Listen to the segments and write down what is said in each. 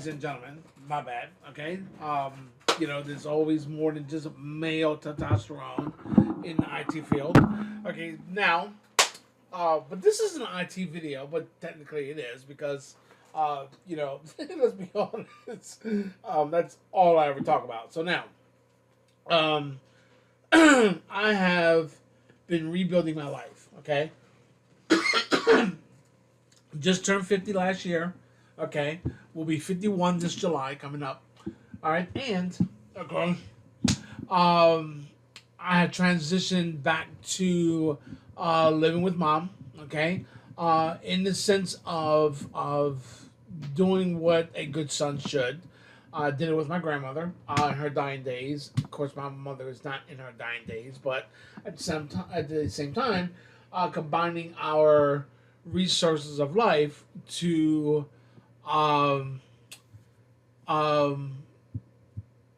ladies and gentlemen. My bad. Okay. There's always more than just male testosterone in the IT field. Okay. Now, but this is an IT video, but technically it is because, let's be honest. That's all I ever talk about. So now, um, I have been rebuilding my life. Okay. Just turned 50 last year. Okay. We'll be 51 this July coming up. All right. And, okay. Um, I had transitioned back to living with mom. Okay. In the sense of doing what a good son should. I did it with my grandmother in her dying days. Of course, my mother is not in her dying days, but at the same time, combining our resources of life to um, um,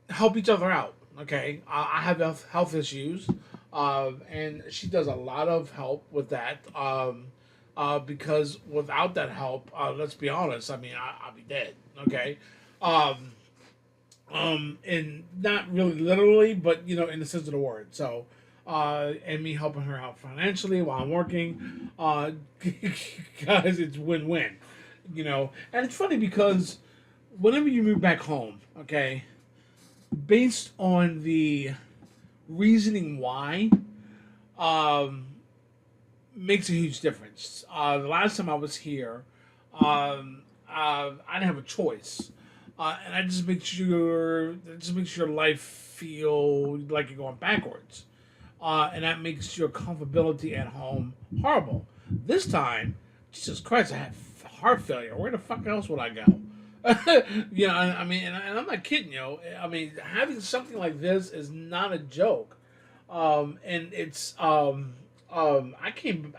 help each other out. Okay, I have health issues, and she does a lot of help with that. Because without that help, let's be honest. I mean, I'll be dead. Okay. Um, and not really literally, but in the sense of the word. So, and me helping her out financially while I'm working, guys, it's win-win. And it's funny because whenever you move back home, okay, based on the reasoning why, um, makes a huge difference. The last time I was here, I didn't have a choice. And I just makes your life feel like you're going backwards, and that makes your comfortability at home horrible. This time, Jesus Christ, I had heart failure. Where the fuck else would I go? I mean, and I'm not kidding, I mean, having something like this is not a joke, and it's I came.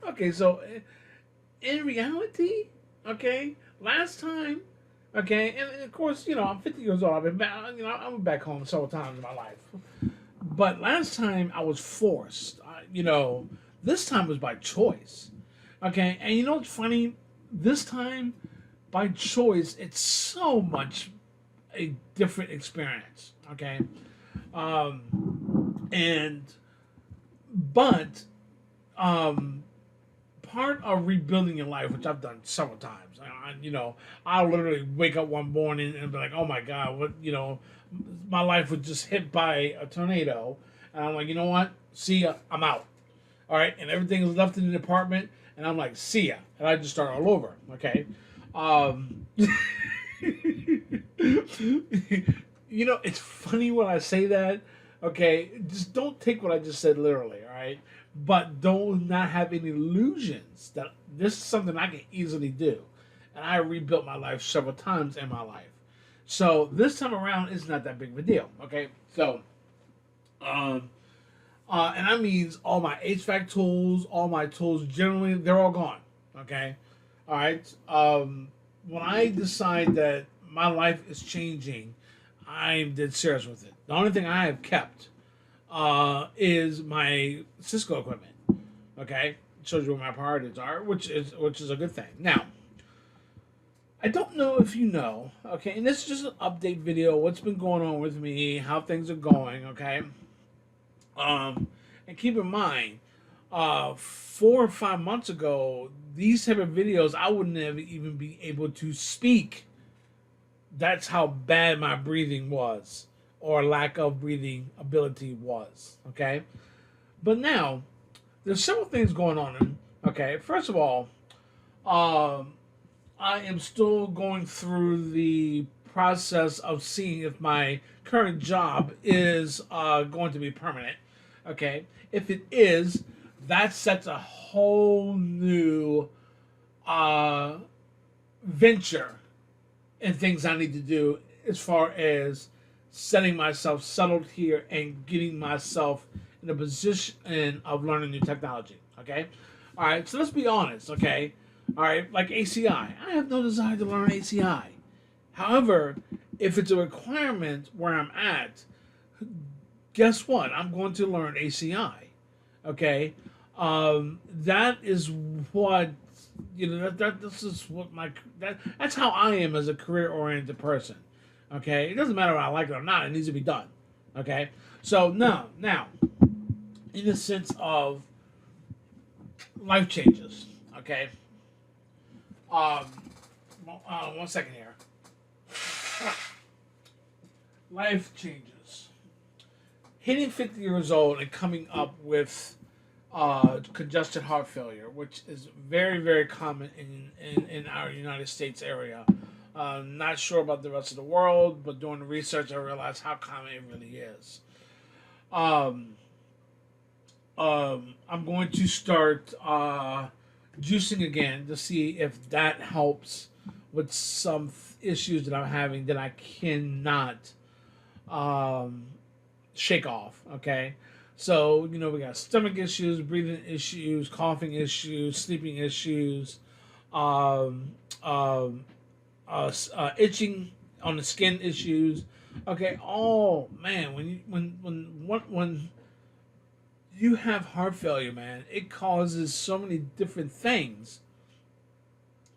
Okay, so in reality, okay, last time, okay, and of course, I'm 50 years old. I've been back, I went back home several times in my life, but last time I was forced. This time was by choice. Okay, and what's funny? This time, by choice, it's so much a different experience. Okay, and but part of rebuilding your life, which I've done several times. I'll literally wake up one morning and be like, "Oh my God, what?" My life was just hit by a tornado, and I'm like, "You know what? See ya. I'm out." All right, and everything is left in the apartment, and I'm like, "See ya," and I just start all over. Okay. It's funny when I say that. Okay, just don't take what I just said literally. All right, but don't not have any illusions that this is something I can easily do, and I rebuilt my life several times in my life. So this time around, it's not that big of a deal. Okay, so and that means all my HVAC tools, all my tools generally, they're all gone. Okay, all right. When I decide that my life is changing, I'm dead serious with it. The only thing I have kept is my Cisco equipment. Okay, it shows you what my priorities are, which is a good thing. Now, I don't know if you know. Okay, and this is just an update video. What's been going on with me? How things are going? Okay. And keep in mind, 4 or 5 months ago, these type of videos I wouldn't have even be able to speak. That's how bad my breathing was, or lack of breathing ability was. Okay, but now there's several things going on. Okay, first of all, I am still going through the process of seeing if my current job is going to be permanent. Okay, if it is, that sets a whole new venture and things I need to do as far as setting myself settled here and getting myself in a position of learning new technology. Okay, all right. So let's be honest. Okay, all right. Like ACI, I have no desire to learn ACI. However, if it's a requirement where I'm at, guess what? I'm going to learn ACI. Okay, that is what this is what that's how I am as a career oriented person. Okay, it doesn't matter if I like it or not; it needs to be done. Okay, so now, in the sense of life changes. Okay, um, 1 second here. Life changes. Hitting 50 years old and coming up with congested heart failure, which is very, very common in our United States area. Not sure about the rest of the world, but doing the research, I realized how common it really is. Um, I'm going to start juicing again to see if that helps with some issues that I'm having that I cannot um, shake off. Okay, so we got stomach issues, breathing issues, coughing issues, sleeping issues, um, um, itching on the skin issues. Okay, oh man, when you have heart failure, man, it causes so many different things,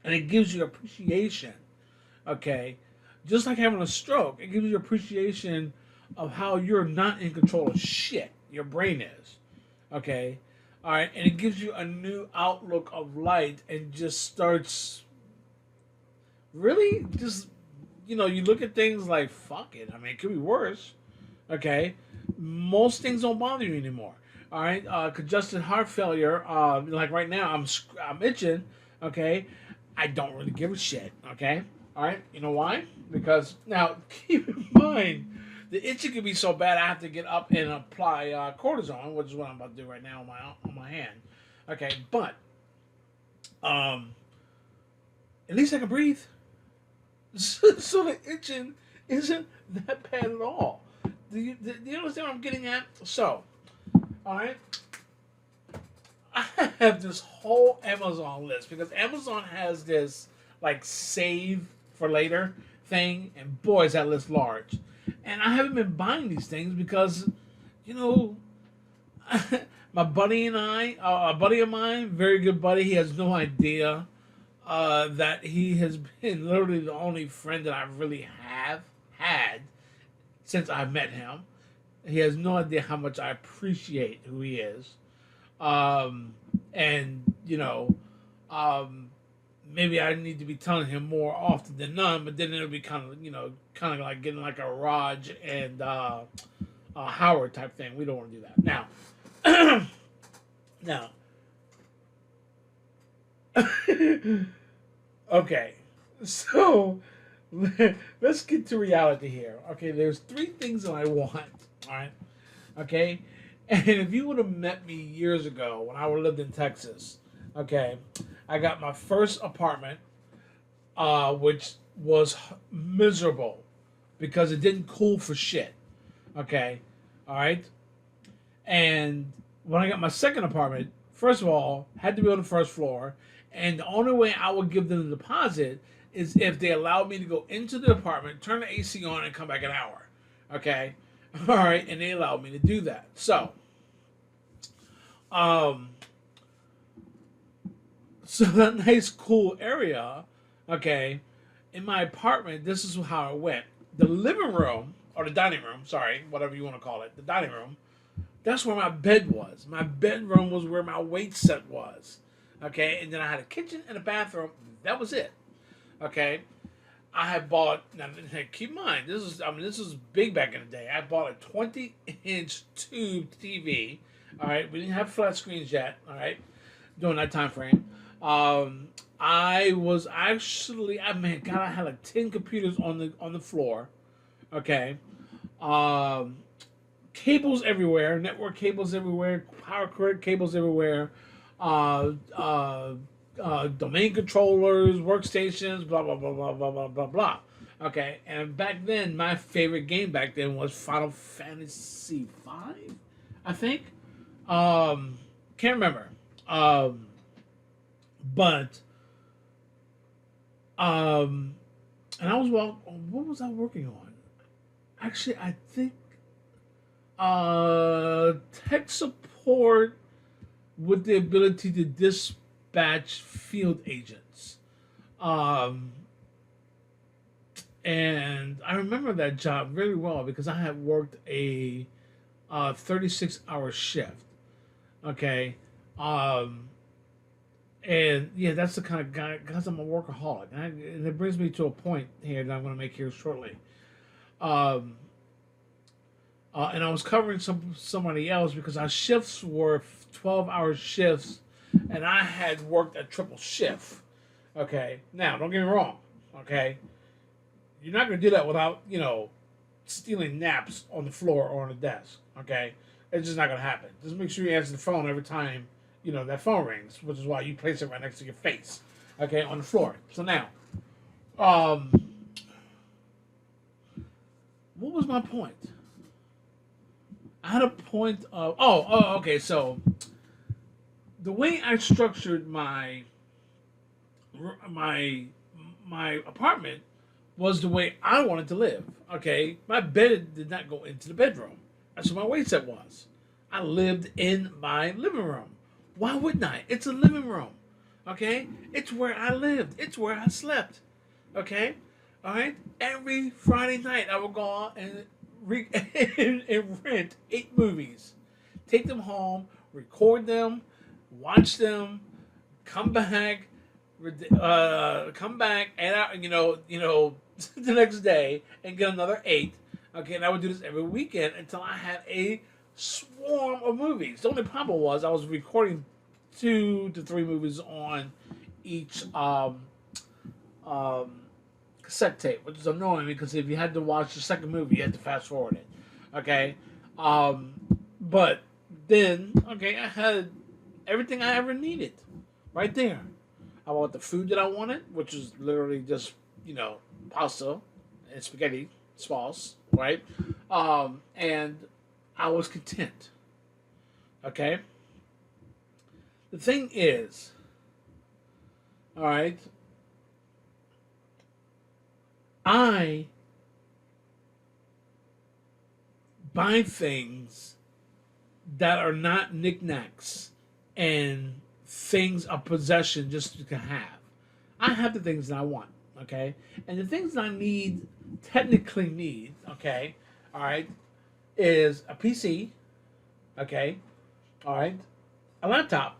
and it gives you appreciation. Okay, just like having a stroke, it gives you appreciation of how you're not in control of shit. Your brain is. Okay, all right, and it gives you a new outlook of light, and just starts really just you look at things like fuck it. I mean, it could be worse. Okay, most things don't bother you anymore. All right, congested heart failure. Like right now, I'm itching. Okay, I don't really give a shit. Okay, all right. You know why? Because now keep in mind, the itching can be so bad I have to get up and apply cortisone, which is what I'm about to do right now on my hand. Okay, but um, at least I can breathe. So the itching isn't that bad at all. Do you understand what I'm getting at? So, all right, I have this whole Amazon list because Amazon has this like save for later thing, and boy, is that list large. And I haven't been buying these things because, you know, my buddy and I, a buddy of mine, very good buddy, he has no idea that he has been literally the only friend that I really have had since I met him. He has no idea how much I appreciate who he is. Um, and, um, maybe I need to be telling him more often than none, but then it'll be kind of like getting like a Raj and Howard type thing. We don't want to do that. Now, okay, so let's get to reality here. Okay, there's three things that I want. All right, okay, and if you would have met me years ago when I lived in Texas, okay, I got my first apartment, which was miserable because it didn't cool for shit. Okay, all right, and when I got my second apartment, first of all, had to be on the first floor, and the only way I would give them the deposit is if they allowed me to go into the apartment, turn the AC on, and come back an hour. Okay, all right, and they allowed me to do that. So, um, so that nice cool area, okay, in my apartment, this is how it went. The living room or the dining room, sorry, whatever you want to call it, the dining room. That's where my bed was. My bedroom was where my weight set was. Okay, and then I had a kitchen and a bathroom. That was it. Okay, I had bought. Now, keep in mind, this was big back in the day. I bought a 20-inch tube TV. All right, we didn't have flat screens yet. All right, during that time frame. I was actually, God, I had like 10 computers on the floor. Okay, um, cables everywhere, network cables everywhere, power cord cables everywhere, uh, uh, domain controllers, workstations, blah blah blah blah blah blah blah blah. Okay, and back then, my favorite game back then was Final Fantasy V, I think. Can't remember. But and I was what was I working on? Actually, I think tech support with the ability to batch field agents. Um, and I remember that job really well because I had worked a 36-hour shift. Okay. Um, and yeah, that's the kind of guy, because I'm a workaholic. And it brings me to a point here that I'm going to make here shortly. Um, and I was covering somebody else because our shifts were 12-hour shifts, and I had worked a triple shift. Okay, now don't get me wrong. Okay, you're not going to do that without stealing naps on the floor or on the desk. Okay, it's just not going to happen. Just make sure you answer the phone every time that phone rings, which is why you place it right next to your face. Okay, on the floor. So now, um, what was my point? I had a point of okay. So the way I structured my my apartment was the way I wanted to live. Okay, my bed did not go into the bedroom. That's what my weight set was. I lived in my living room. Why wouldn't I? It's a living room. Okay, it's where I lived. It's where I slept. Okay, all right. Every Friday night I would go out and and rent 8 movies, take them home, record them, watch them, come back, and the next day and get another 8. Okay, and I would do this every weekend until I had a swarm of movies. The only problem was I was recording 2 to 3 movies on each um, cassette tape, which is annoying because if you had to watch the second movie, you had to fast forward it. Okay, but then I had everything I ever needed right there. I bought the food that I wanted, which is literally just pasta and spaghetti sauce, right? And I was content. Okay. The thing is, all right, I buy things that are not knickknacks and things of possession just to have. I have the things that I want, okay? And the things that I technically need, okay, all right, is a PC, okay, all right, a laptop,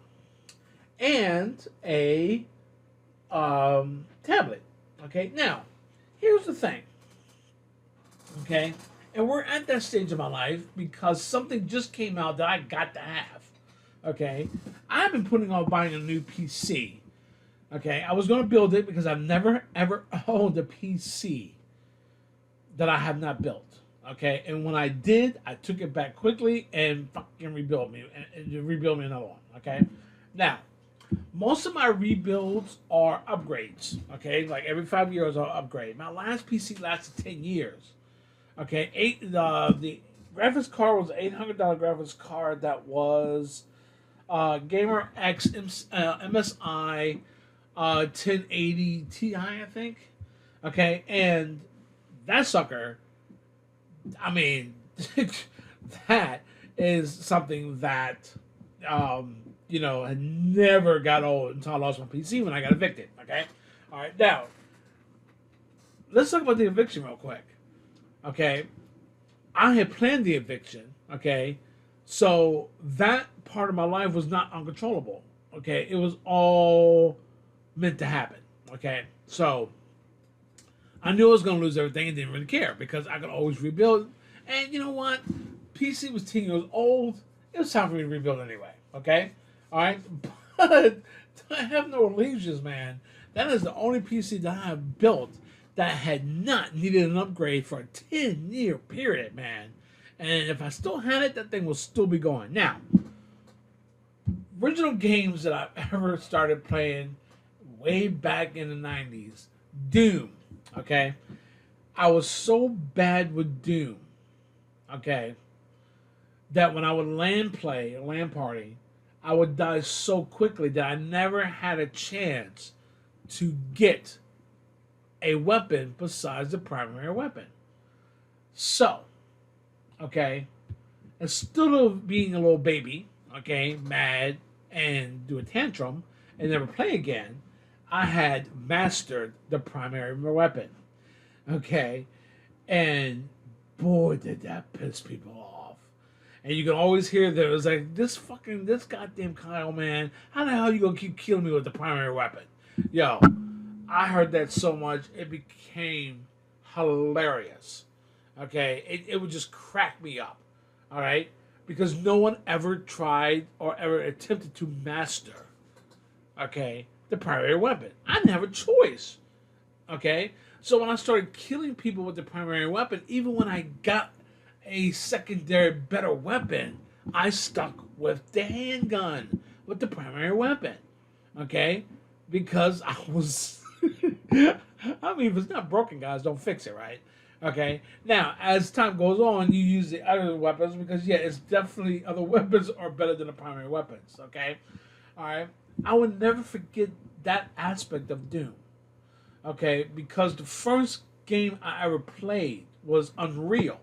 and a tablet, okay? Now, here's the thing, okay? And we're at that stage of my life because something just came out that I got to have. Okay, I've been putting off buying a new PC. Okay, I was going to build it because I've never ever owned a PC that I have not built. Okay, and when I did, I took it back quickly and fucking rebuild me another one. Okay, now most of my rebuilds are upgrades. Okay, like every 5 years I'll upgrade. My last PC lasted 10 years. Okay, the graphics card was an $800 graphics card that was Gamer X MSI 1080 Ti, I think. Okay, and that sucker, I mean, that is something that had never got old until I lost my PC when I got evicted. Okay, all right, now let's talk about the eviction real quick. Okay, I had planned the eviction. Okay, so that part of my life was not uncontrollable. Okay, it was all meant to happen. Okay, so I knew I was going to lose everything and didn't really care because I could always rebuild. And you know what? PC was 10 years old. It was time for me to rebuild anyway. Okay, all right, but I have no illusions, man. That is the only PC that I have built that had not needed an upgrade for a 10-year period, man. And if I still had it, that thing will still be going. Now, original games that I've ever started playing way back in the 90s, Doom, okay? I was so bad with Doom, okay, that when I would LAN party, I would die so quickly that I never had a chance to get a weapon besides the primary weapon. So, okay, instead of being a little baby, okay, mad and do a tantrum and never play again, I had mastered the primary weapon. Okay, and boy, did that piss people off. And you can always hear that it was like, this goddamn Kyle, man, how the hell you gonna keep killing me with the primary weapon? Yo, I heard that so much, it became hilarious. Okay, it would just crack me up. All right, because no one ever tried or ever attempted to master, okay, the primary weapon. I didn't have a choice. Okay, so when I started killing people with the primary weapon, even when I got a secondary better weapon, I stuck with the handgun with the primary weapon. Okay, because I was. I mean, if it's not broken, guys, don't fix it, right? Okay. Now, as time goes on, you use the other weapons because, yeah, it's definitely other weapons are better than the primary weapons. Okay. All right. I would never forget that aspect of Doom. Okay, because the first game I ever played was Unreal,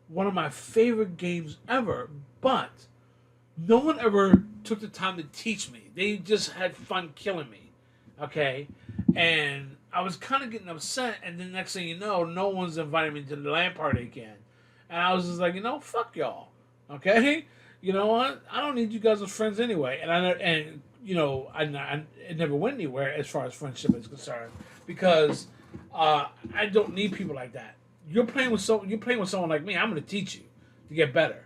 one of my favorite games ever. But no one ever took the time to teach me. They just had fun killing me. Okay, and I was kind of getting upset, and then next thing you know, no one's inviting me to the LAN party again, and I was just like, fuck y'all, okay, you know what? I don't need you guys as friends anyway, and it never went anywhere as far as friendship is concerned because I don't need people like that. You're playing with someone like me. I'm going to teach you to get better,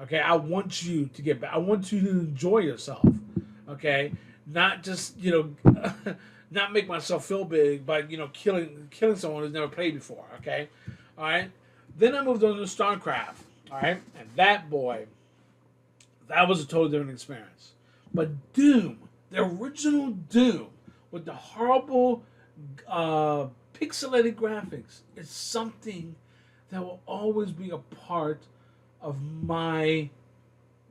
okay? I want you to get better. I want you to enjoy yourself, okay? Not just not make myself feel big by killing someone who's never played before. Okay, all right. Then I moved on to StarCraft. All right, and that was a totally different experience. But Doom, the original Doom, with the horrible pixelated graphics, is something that will always be a part of my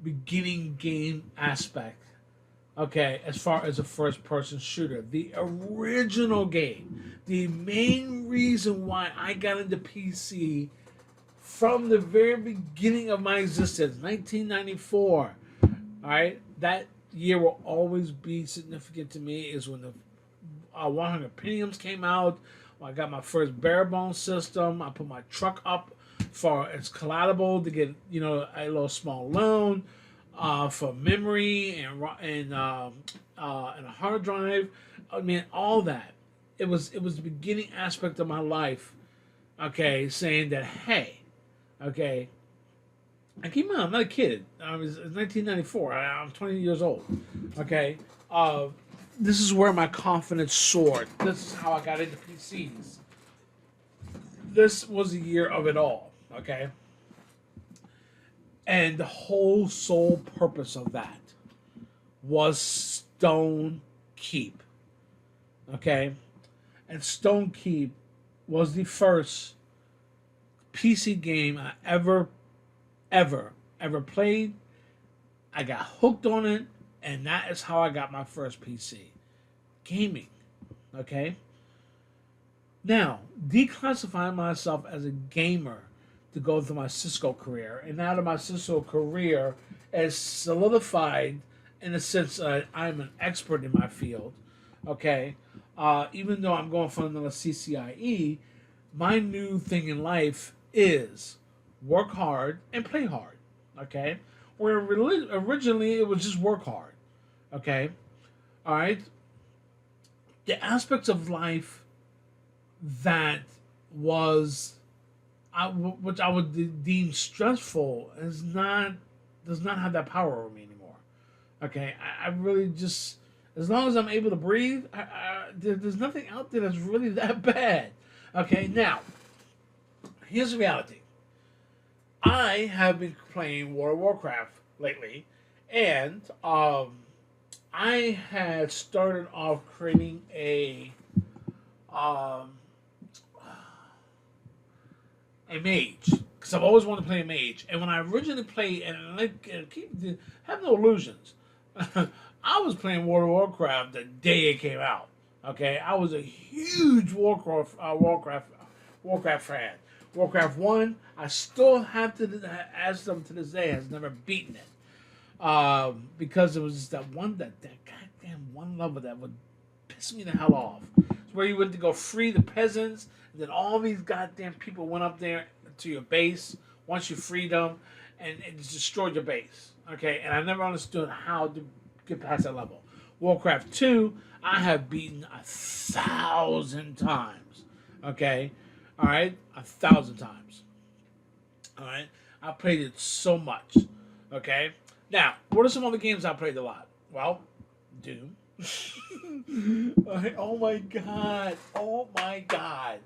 beginning game aspect. Okay, as far as a first-person shooter, the original game, the main reason why I got into PC from the very beginning of my existence, 1994, all right, that year will always be significant to me is when the 100 Pentiums came out. I got my first bare-bone system. I put my truck up for its collateral to get, a little small loan. For memory and a hard drive, I mean all that. It was the beginning aspect of my life. Okay, saying that hey, okay. I keep in mind, I'm not a kid. It's 1994. I'm 20 years old. Okay, this is where my confidence soared. This is how I got into PCs. This was the year of it all. Okay. And the whole sole purpose of that was Stone Keep. Okay? And Stone Keep was the first PC game I ever played. I got hooked on it, and that is how I got my first PC. Gaming. Okay? Now, declassifying myself as a gamer to go through my Cisco career, and out of my Cisco career is solidified in the sense that I'm an expert in my field. Okay, even though I'm going for another CCIE, my new thing in life is work hard and play hard. Okay, where originally it was just work hard. Okay, all right. The aspects of life that which I would deem stressful does not have that power over me anymore. Okay, I really just, as long as I'm able to breathe, there's nothing out there that's really that bad. Okay, now here's the reality. I have been playing World of Warcraft lately, and I had started off creating a mage, because I've always wanted to play a mage. And when I originally played, and I have no illusions, I was playing World of Warcraft the day it came out. Okay, I was a huge Warcraft fan. Warcraft 1, I still have to ask them to this day, has never beaten it. because it was just that goddamn one level that would piss me the hell off. It's where you went to go free the peasants, and then all these goddamn people went up there to your base once you freed them, and it destroyed your base. Okay, and I never understood how to get past that level. Warcraft 2, I have beaten 1,000 times. Okay, all right, 1,000 times. All right, I played it so much. Okay, now what are some other games I played a lot? Well, Doom. Oh my god! Oh my god!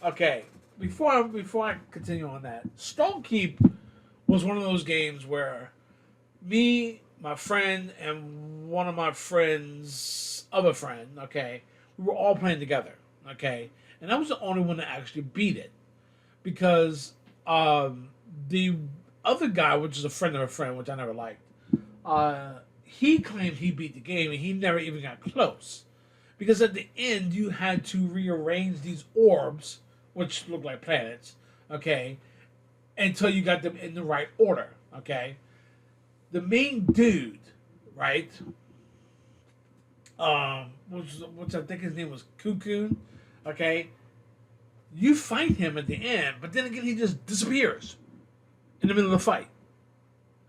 Okay, before I continue on that, Stonekeep was one of those games where me, my friend, and one of my friends' other friend, okay, we were all playing together, okay, and I was the only one to actually beat it because the other guy, which is a friend of a friend, which I never liked, he claimed he beat the game and he never even got close because at the end you had to rearrange these orbs, which look like planets, okay, until you got them in the right order, okay. The main dude, right? Which I think his name was Cocoon. Okay, you fight him at the end, but then again he just disappears in the middle of the fight.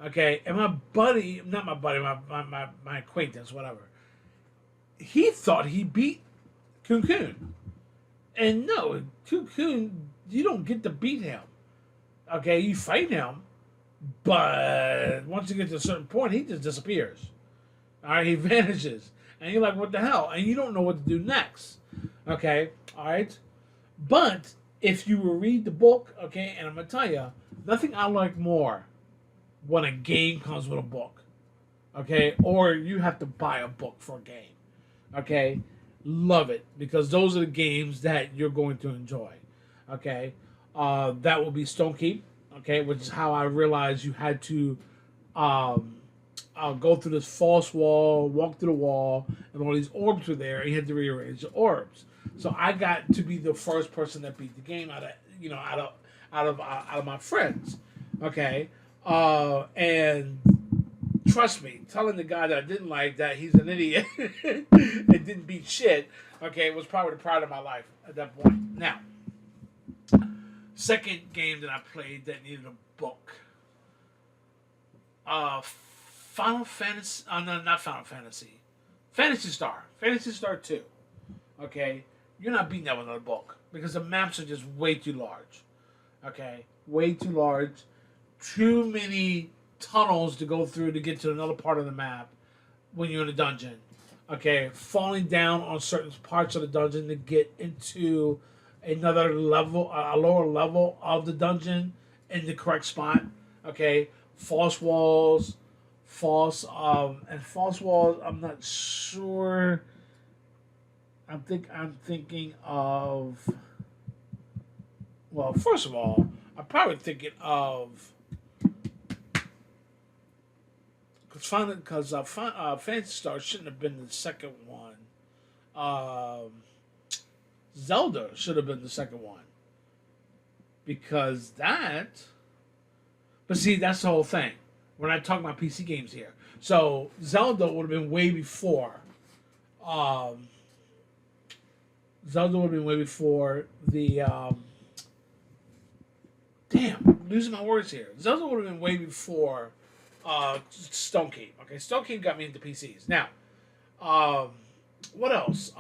Okay, and my buddy, not my buddy, my acquaintance, whatever. He thought he beat Cocoon, and no, Cocoon, you don't get to beat him. Okay, you fight him, but once you get to a certain point, he just disappears. All right, he vanishes, and you're like, "What the hell?" And you don't know what to do next. Okay, all right. But if you will read the book, okay, and I'm gonna tell you, nothing I like more when a game comes with a book, okay, or you have to buy a book for a game, okay. Love it because those are the games that you're going to enjoy, okay. That will be Stonekeep, okay, which is how I realized you had to um, go through this false wall, walk through the wall, and all these orbs were there, and you had to rearrange the orbs. So I got to be the first person that beat the game out of my friends, okay, and trust me, telling the guy that I didn't like that he's an idiot and didn't beat shit, okay, was probably the pride of my life at that point. Now, second game that I played that needed a book. Final Fantasy. No, not Final Fantasy. Fantasy Star. Fantasy Star 2. Okay? You're not beating that with another book because the maps are just way too large. Okay? Way too large. Too many tunnels to go through to get to another part of the map when you're in a dungeon. Okay? Falling down on certain parts of the dungeon to get into another level, a lower level of the dungeon in the correct spot. Okay, false walls, false walls. I'm not sure. I'm thinking of. Well, first of all, I'm probably thinking of because Fantasy Star shouldn't have been the second one. Zelda should have been the second one because that. But see, that's the whole thing. We're not talking about PC games here. So Zelda would have been way before. Zelda would have been way before the. Damn, I'm losing my words here. Zelda would have been way before Stonekeep. Okay, Stonekeep got me into PCs. Now, what else?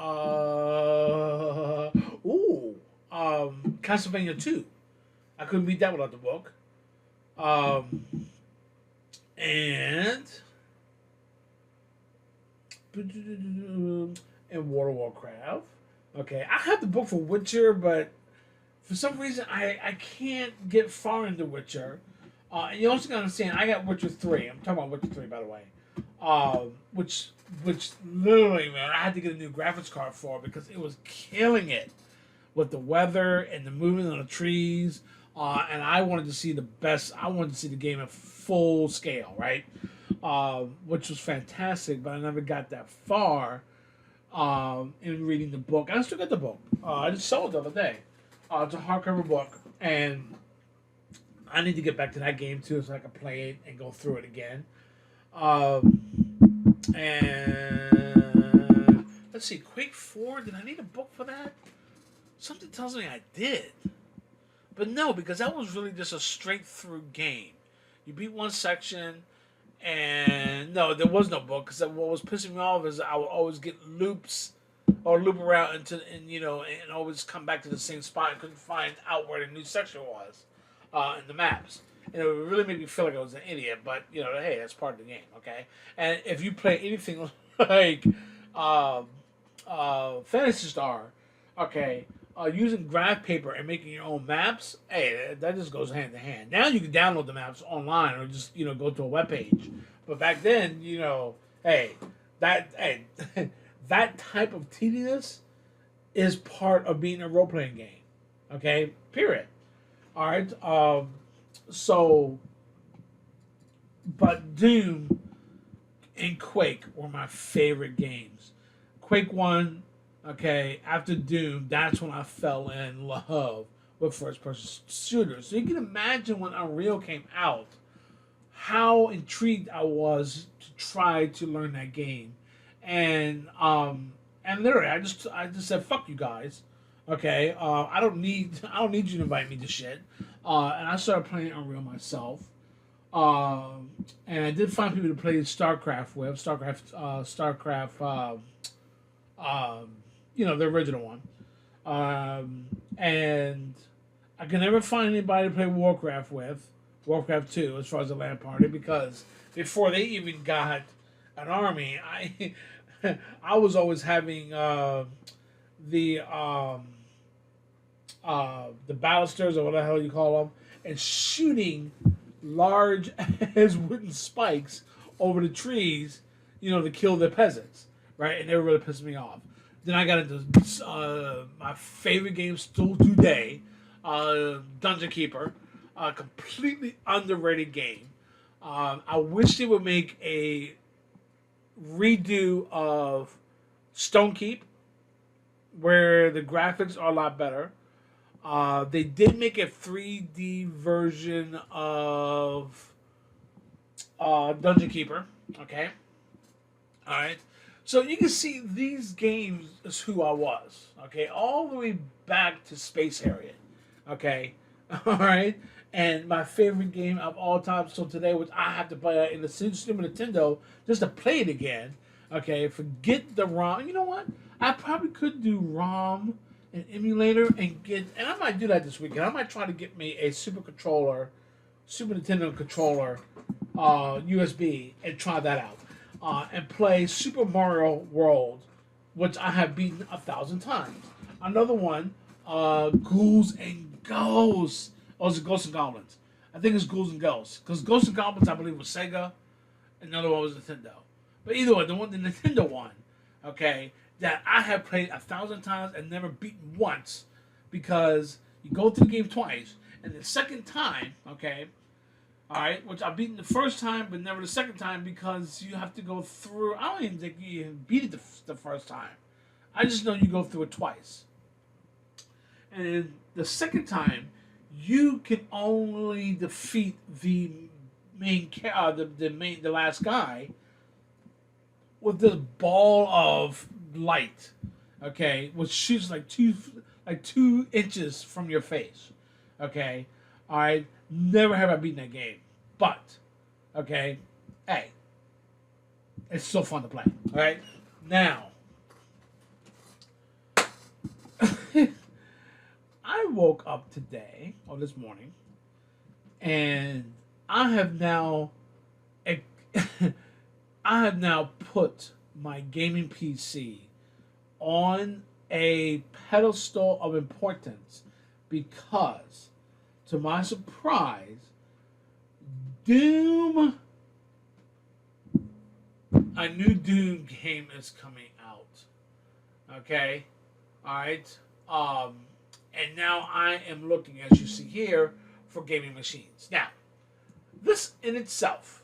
Castlevania 2. I couldn't beat that without the book. And World of Warcraft. Okay, I have the book for Witcher, but for some reason I can't get far into Witcher. And you also gotta understand, I got Witcher 3. I'm talking about Witcher 3, by the way. Which literally, man, I had to get a new graphics card for because it was killing it with the weather and the movement on the trees. And I wanted to see the best. I wanted to see the game at full scale, right? Which was fantastic, but I never got that far in reading the book. I still got the book. I just sold it the other day. It's a hardcover book, and I need to get back to that game too so I can play it and go through it again. And let's see, Quake 4. Did I need a book for that? Something tells me I did. But no, because that was really just a straight through game. You beat one section, and no, there was no book. Because what was pissing me off is I would always get loops or loop around and always come back to the same spot. I couldn't find out where the new section was in the maps. And it would really make me feel like I was an idiot. But hey, that's part of the game, okay? And if you play anything like uh, Fantasy Star, okay, using graph paper and making your own maps, hey, that just goes hand in hand. Now you can download the maps online or just go to a web page. But back then, hey, hey, that type of tediness is part of being a role playing game. Okay, period. All right. So, but Doom and Quake were my favorite games. Quake 1, okay, after Doom, that's when I fell in love with first-person shooters. So you can imagine when Unreal came out, how intrigued I was to try to learn that game. And literally, I just said, fuck you guys. Okay, I don't need you to invite me to shit. And I started playing Unreal myself. And I did find people to play StarCraft with the original one. And I could never find anybody to play Warcraft 2, as far as the LAN party, because before they even got an army, I was always having the balusters, or what the hell you call them, and shooting large as wooden spikes over the trees, to kill the peasants, right? And they were really pissing me off. Then I got into my favorite game still today, Dungeon Keeper, a completely underrated game. I wish they would make a redo of Stonekeep, where the graphics are a lot better. They did make a 3D version of Dungeon Keeper. Okay. All right. So you can see these games is who I was. Okay. All the way back to Space Harrier. Okay. All right. And my favorite game of all time still today, which I have to play in the Super Nintendo just to play it again. Okay. Forget the ROM. You know what? I probably could do ROM and emulator and I might do that this weekend. I might try to get me a Super Nintendo controller, USB, and try that out. And play Super Mario World, which I have beaten 1,000 times. Another one, Ghouls and Ghosts. Oh, it's Ghosts and Goblins. I think it's Ghouls and Ghosts. Because Ghosts and Goblins, I believe, was Sega. Another one was Nintendo. But either way, the Nintendo one, okay, that I have played 1,000 times and never beaten once, because you go through the game twice, and the second time, okay, all right, which I've beaten the first time, but never the second time, because you have to go through. I don't even think you even beat it the first time. I just know you go through it twice. And then the second time, you can only defeat the the last guy with this ball of light, okay, which shoots like 2 inches from your face, okay. All right, never have I beaten that game, but okay, hey, it's so fun to play. All right, now I woke up today or this morning, and I have now put my gaming PC on a pedestal of importance, because, to my surprise, a new Doom game is coming out. Okay? Alright? And now I am looking, as you see here, for gaming machines. Now, this in itself,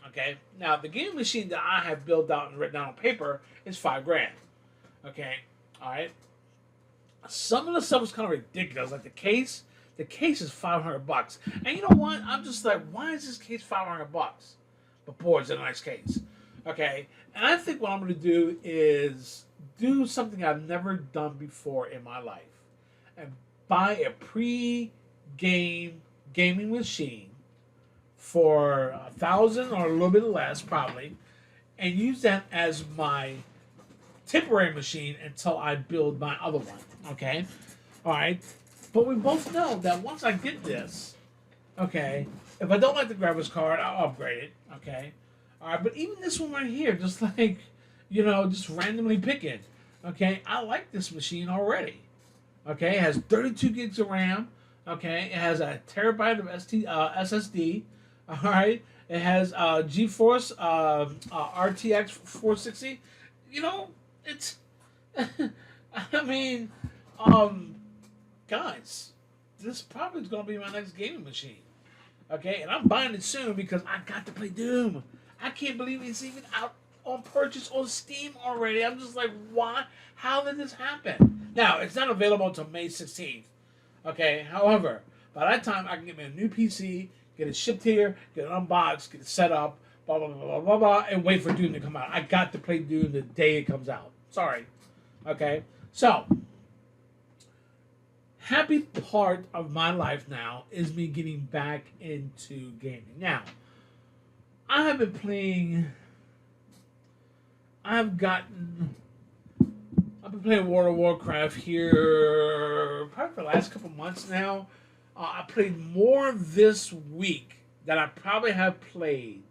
okay? Now, the gaming machine that I have built out and written down on paper is $5,000. Okay? Alright? Some of the stuff is kind of ridiculous. Like the case is $500. And you know what? I'm just like, why is this case $500? but boy, it's a nice case. Okay, and I think what I'm going to do is do something I've never done before in my life, and buy a pre-game gaming machine for 1,000 or a little bit less, probably, and use that as my temporary machine until I build my other one. Okay, all right. But we both know that once I get this, okay, if I don't like the graphics card, I'll upgrade it. Okay, all right. But even this one right here, just like just randomly picking. Okay, I like this machine already. Okay, it has 32 gigs of RAM. Okay, it has a terabyte of SSD. All right, it has GeForce RTX 460. It's. I mean, guys, this probably is going to be my next gaming machine. Okay, and I'm buying it soon because I got to play Doom. I can't believe it's even out on purchase on Steam already. I'm just like, why? How did this happen? Now, it's not available until May 16th. Okay, however, by that time, I can get me a new PC, get it shipped here, get it unboxed, get it set up, blah, blah, blah, blah, blah, blah, and wait for Doom to come out. I got to play Doom the day it comes out. Sorry. Okay, so happy part of my life now is me getting back into gaming. Now, I have been playing. I've been playing World of Warcraft here probably for the last couple months now. I played more this week than I probably have played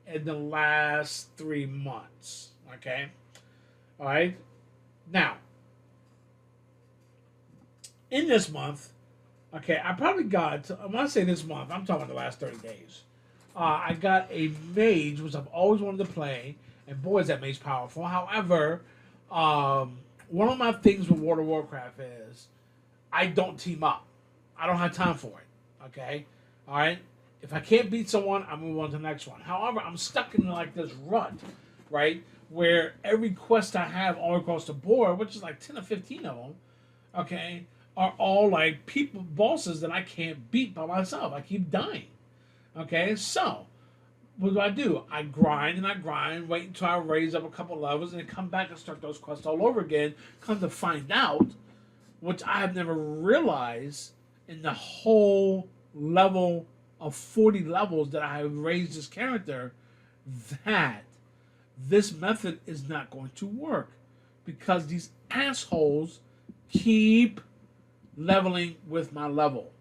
in the last 3 months. Okay, all right. Now, in this month, okay, I probably got, when I say this month, I'm talking about the last 30 days. I got a mage, which I've always wanted to play, and boy, is that mage powerful. However, one of my things with World of Warcraft is I don't team up. I don't have time for it, okay? All right? If I can't beat someone, I move on to the next one. However, I'm stuck in like this rut, right, where every quest I have all across the board, which is like 10 or 15 of them, okay, are all like bosses that I can't beat by myself. I keep dying. Okay, so what do? I grind and I grind, wait until I raise up a couple levels, and then come back and start those quests all over again. Come to find out, which I have never realized in the whole level of 40 levels that I have raised this character, that this method is not going to work because these assholes keep leveling with my level.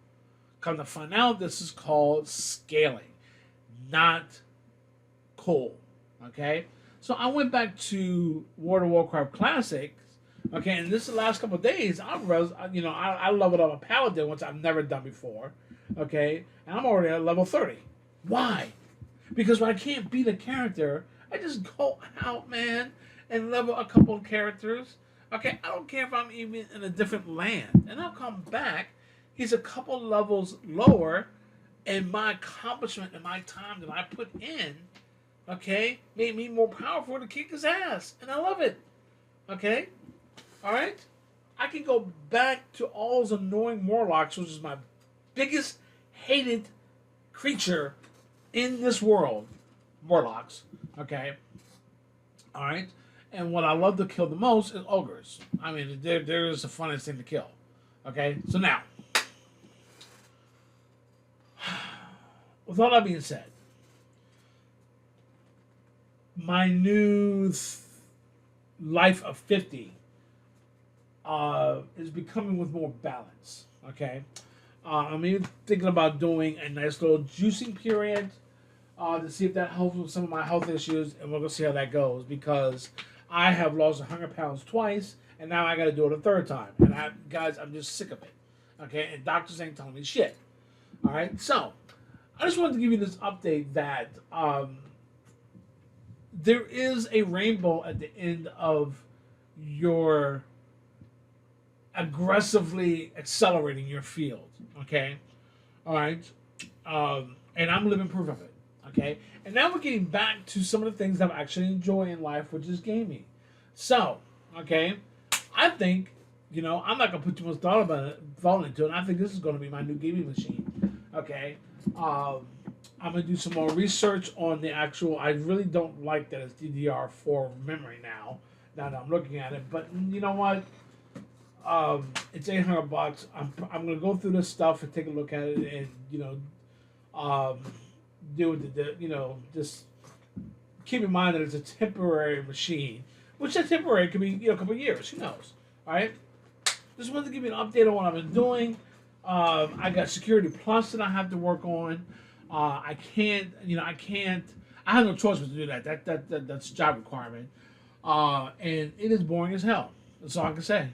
Come to find out, this is called scaling. Not cool. Okay? So I went back to World of Warcraft Classics. Okay, and this is the last couple of days, I leveled up a paladin, which I've never done before. Okay? And I'm already at level 30. Why? Because when I can't beat a character, I just go out, man, and level a couple of characters. Okay, I don't care if I'm even in a different land. And I'll come back. He's a couple levels lower, and my accomplishment and my time that I put in, okay, made me more powerful to kick his ass. And I love it. Okay? All right? I can go back to all those annoying Morlocks, which is my biggest hated creature in this world. Morlocks. Okay? All right? And what I love to kill the most is ogres. I mean, they're just the funniest thing to kill. Okay? So now, with all that being said, my new life of 50 is becoming with more balance. Okay? I'm even thinking about doing a nice little juicing period to see if that helps with some of my health issues, and we're going to see how that goes, because I have lost 100 pounds twice, and now I got to do it a third time. And guys, I'm just sick of it. Okay? And doctors ain't telling me shit. All right? So, I just wanted to give you this update that there is a rainbow at the end of your aggressively accelerating your field. Okay? All right? And I'm living proof of it. Okay? And now we're getting back to some of the things that I actually enjoy in life, which is gaming. So, okay, I think, I'm not going to put too much thought into it. I think this is going to be my new gaming machine. Okay? I'm gonna do some more research on the actual. I really don't like that it's DDR4 memory now. Now that I'm looking at it, but you know what? It's $800. I'm gonna go through this stuff and take a look at it, and um, do the just keep in mind that it's a temporary machine, which that temporary could be a couple of years. Who knows? All right. Just wanted to give you an update on what I've been doing. I got Security Plus that I have to work on. I can't. I have no choice but to do that. That's a job requirement. And it is boring as hell. That's all I can say.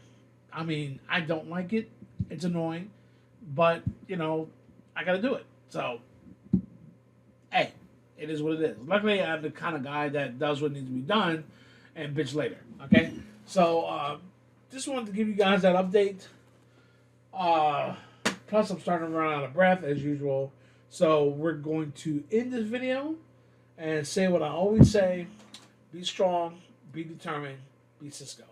I mean, I don't like it. It's annoying, but I got to do it. So, hey, it is what it is. Luckily, I'm the kind of guy that does what needs to be done, and bitch later. Okay, so just wanted to give you guys that update. Plus, I'm starting to run out of breath as usual. So we're going to end this video and say what I always say: be strong, be determined, be Cisco.